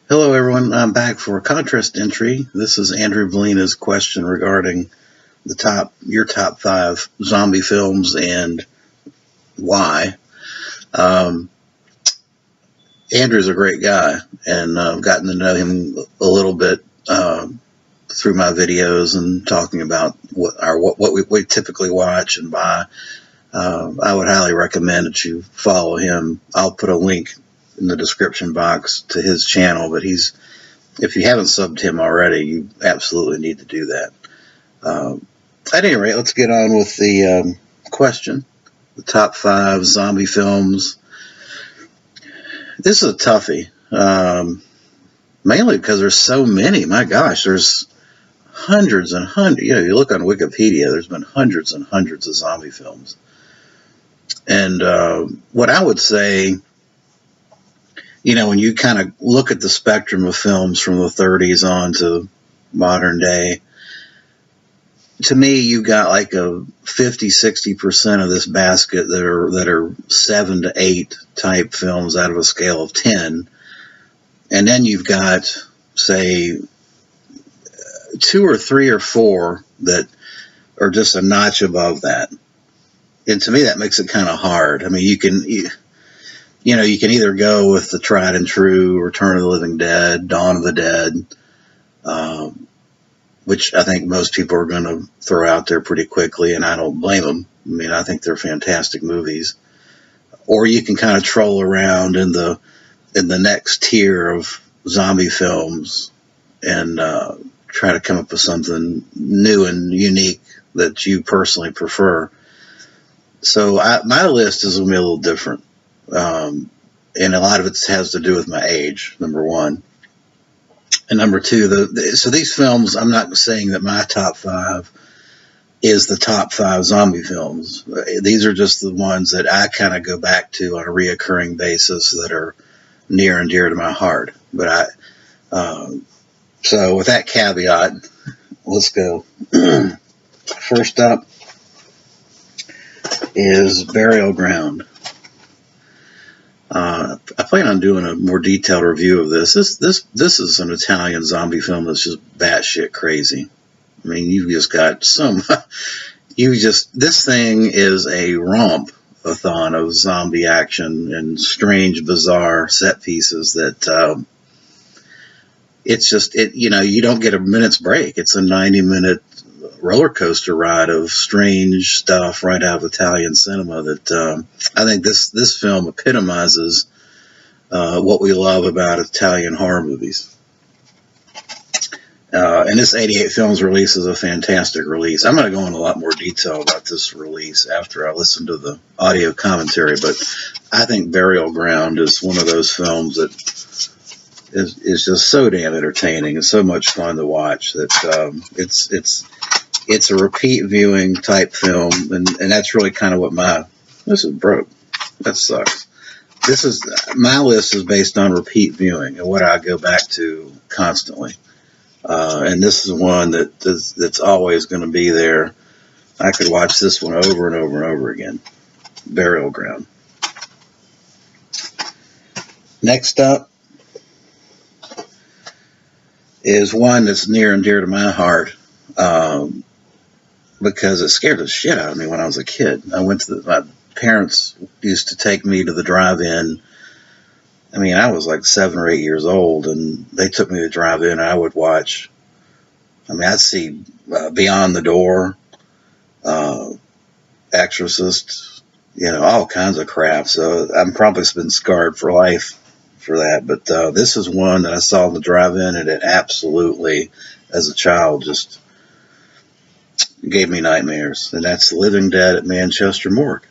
Hello, everyone. I'm back for a contrast entry. This is Andrew Ballina's question regarding your top five zombie films and why. Um, Andrew's a great guy, and I've gotten to know him a little bit through my videos and talking about what we typically watch and buy. I would highly recommend that you follow him. I'll put a link in the description box to his channel, but if you haven't subbed him already, you absolutely need to do that. At any rate, let's get on with the question. The top five zombie films. This is a toughie, mainly because there's so many. My gosh, there's hundreds and hundreds. You look on Wikipedia, there's been hundreds and hundreds of zombie films. And what I would say, when you kind of look at the spectrum of films from the 30s on to modern day, to me, you got like a 50-60% of this basket that are 7 to 8 type films out of a scale of 10. And then you've got, say, 2 or 3 or 4 that are just a notch above that. And to me, that makes it kind of hard. I mean, you can either go with the tried and true Return of the Living Dead, Dawn of the Dead, which I think most people are going to throw out there pretty quickly, and I don't blame them. I mean, I think they're fantastic movies. Or you can kind of troll around in the next tier of zombie films and try to come up with something new and unique that you personally prefer. So my list is going to be a little different. And a lot of it has to do with my age, number one. And number two, so these films, I'm not saying that my top five is the top five zombie films. These are just the ones that I kind of go back to on a reoccurring basis that are near and dear to my heart. But so with that caveat, let's go. First up is Burial Ground. I plan on doing a more detailed review of this. This is an Italian zombie film that's just batshit crazy. I mean, you've just got this thing is a romp-a-thon of zombie action and strange, bizarre set pieces that you don't get a minute's break. It's a 90-minute roller coaster ride of strange stuff right out of Italian cinema that I think this film epitomizes what we love about Italian horror movies. And this 88 Films release is a fantastic release. I'm going to go into a lot more detail about this release after I listen to the audio commentary, but I think Burial Ground is one of those films that is just so damn entertaining and so much fun to watch that it's a repeat viewing type film, and that's really kind of what this is broke. That sucks. My list is based on repeat viewing and what I go back to constantly. And this is one that's always going to be there. I could watch this one over and over and over again. Burial Ground. Next up is one that's near and dear to my heart. Because it scared the shit out of me when I was a kid. My parents used to take me to the drive-in. I mean, I was like 7 or 8 years old, and they took me to the drive-in, and I would watch. I mean, I'd see Beyond the Door, Exorcist, all kinds of crap. So I'm probably been scarred for life for that. But this is one that I saw in the drive-in, and it absolutely, as a child, just gave me nightmares, and that's Living Dead at Manchester Morgue.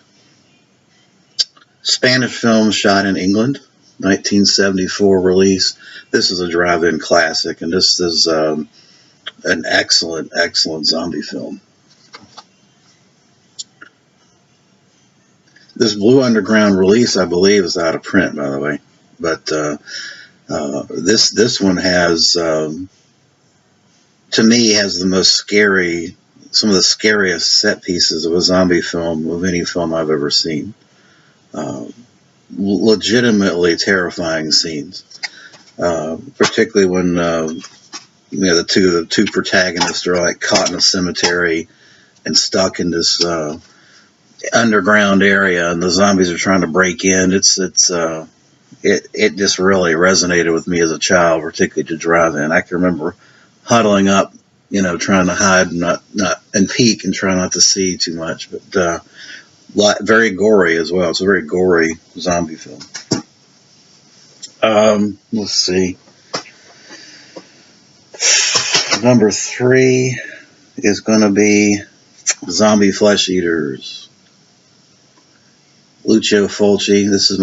Spanish film shot in England, 1974 release. This is a drive-in classic, and this is an excellent, excellent zombie film. This Blue Underground release, I believe, is out of print, by the way. But this one has, to me, has the most scary. Some of the scariest set pieces of a zombie film of any film I've ever seen. Legitimately terrifying scenes. particularly when the two protagonists are like caught in a cemetery and stuck in this underground area, and the zombies are trying to break in. It just really resonated with me as a child, particularly to drive in. I can remember huddling up, trying to hide, and peek, and try not to see too much. But very gory as well. It's a very gory zombie film. Let's see. Number 3 is going to be Zombie Flesh Eaters. Lucio Fulci. This is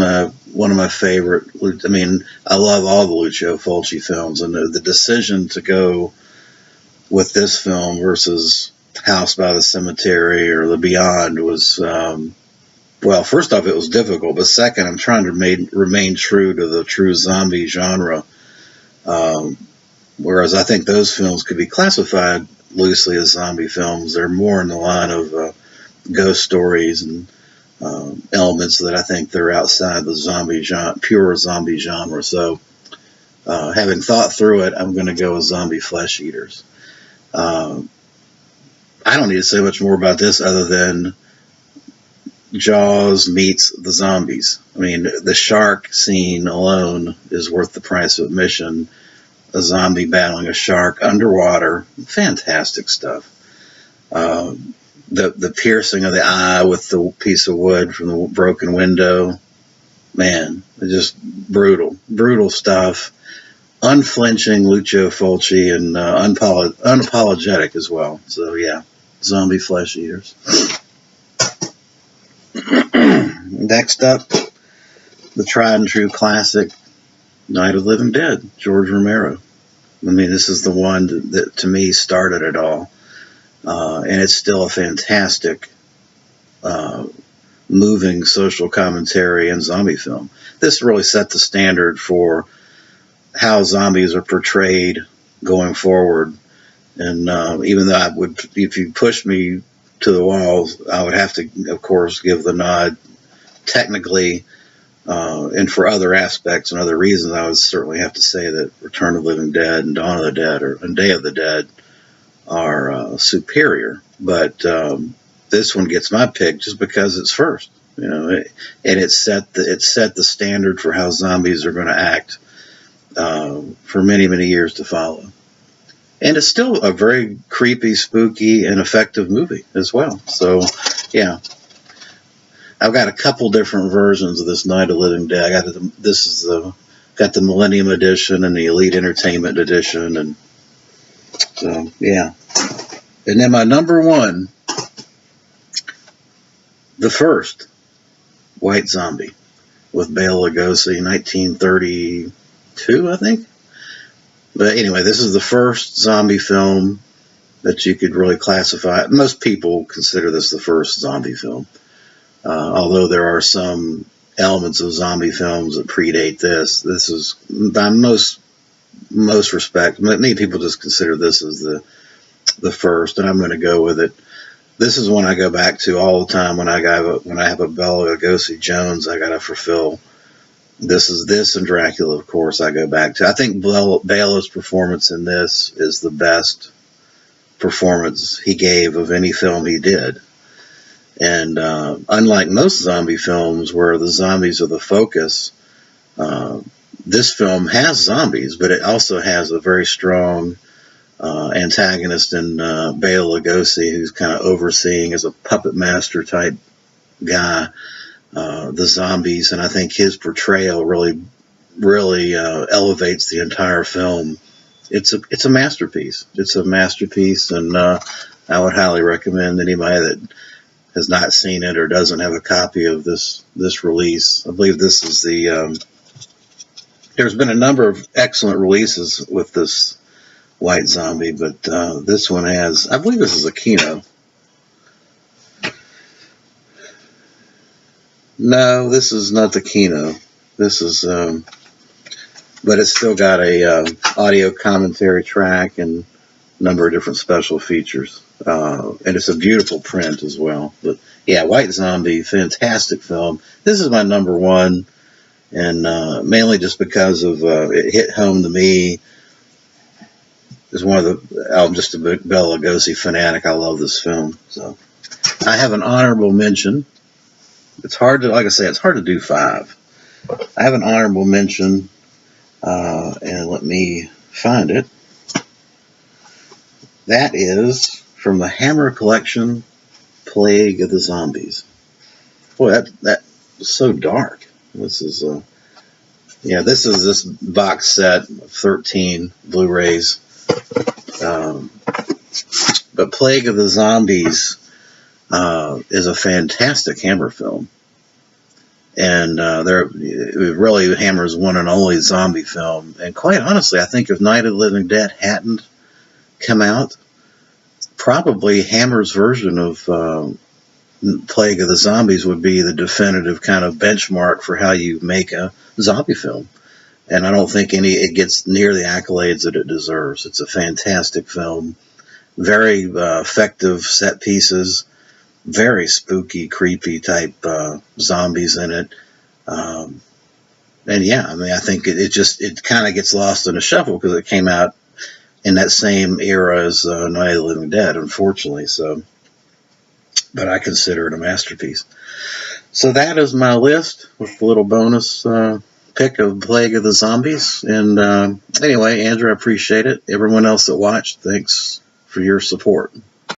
one of my favorite. I mean, I love all the Lucio Fulci films, and the decision to go with this film versus House by the Cemetery or The Beyond was, well, first off, it was difficult, but second, I'm trying to remain true to the true zombie genre, whereas I think those films could be classified loosely as zombie films. They're more in the line of ghost stories and elements that I think they're outside the zombie genre, pure zombie genre. So, having thought through it, I'm going to go with Zombie Flesh Eaters. I don't need to say much more about this other than Jaws meets the zombies. I mean, the shark scene alone is worth the price of admission. A zombie battling a shark underwater, fantastic stuff. The piercing of the eye with the piece of wood from the broken window, man, just brutal stuff. Unflinching Lucio Fulci, and unapologetic as well. So yeah, Zombie Flesh Eaters. Next up, the tried and true classic, Night of the Living Dead, George Romero. I mean, this is the one that to me started it all. And it's still a fantastic, moving social commentary and zombie film. This really set the standard for how zombies are portrayed going forward. And even though if you push me to the walls, I would have to, of course, give the nod technically, and for other aspects and other reasons, I would certainly have to say that Return of the Living Dead and Dawn of the Dead and Day of the Dead are superior. But this one gets my pick just because it's first, and it set the standard for how zombies are going to act for many, many years to follow. And it's still a very creepy, spooky, and effective movie as well. So, yeah. I've got a couple different versions of this Night of the Living Dead. Got the Millennium Edition and the Elite Entertainment Edition, and so yeah. And then my number 1, the first White Zombie with Bela Lugosi, 1932, I think. But anyway, this is the first zombie film that you could really classify. Most people consider this the first zombie film. Although there are some elements of zombie films that predate this. This is, by most respect, many people just consider this as the first, and I'm going to go with it. This is one I go back to all the time when I have a Bela Lugosi Jones I got to fulfill. This and Dracula, of course, I go back to. I think Bela's performance in this is the best performance he gave of any film he did. And unlike most zombie films where the zombies are the focus, this film has zombies, but it also has a very strong antagonist in Bela Lugosi, who's kind of overseeing as a puppet master type guy the zombies. And I think his portrayal really elevates the entire film. It's a masterpiece. It's a masterpiece, and I would highly recommend anybody that has not seen it or doesn't have a copy of this release. I believe this is there's been a number of excellent releases with this White Zombie, but this one has, I believe this is a Kino. No, this is not the Kino. This is, but it's still got a audio commentary track and a number of different special features. And it's a beautiful print as well. But yeah, White Zombie, fantastic film. This is my number 1. and mainly just because of it hit home to me as one of the. I'm just a big Bela Lugosi fanatic. I love this film, so I have an honorable mention. It's hard to, like I say, it's hard to do 5. I have an honorable mention, and let me find it. That is from the Hammer collection, Plague of the Zombies. Boy, that was so dark. This is this is this box set of 13 Blu-rays. But Plague of the Zombies is a fantastic Hammer film. And they're really Hammer's one and only zombie film. And quite honestly, I think if Night of the Living Dead hadn't come out, probably Hammer's version of Plague of the Zombies would be the definitive kind of benchmark for how you make a zombie film. And I don't think it gets near the accolades that it deserves. It's a fantastic film. Very effective set pieces. Very spooky, creepy type zombies in it. And yeah, I mean, I think it kind of gets lost in the shuffle because it came out in that same era as Night of the Living Dead, unfortunately. So, but I consider it a masterpiece. So that is my list with a little bonus pick of Plague of the Zombies. And anyway, Andrew, I appreciate it. Everyone else that watched, thanks for your support.